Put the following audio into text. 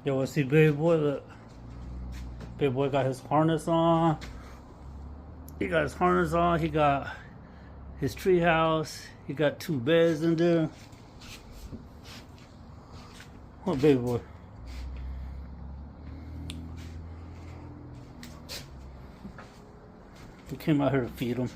Yo, let's see, baby boy. Look, baby boy got his harness on. He got his harness on. He got his tree house. He got 2 beds in there. Oh, baby boy. We came out here to feed him.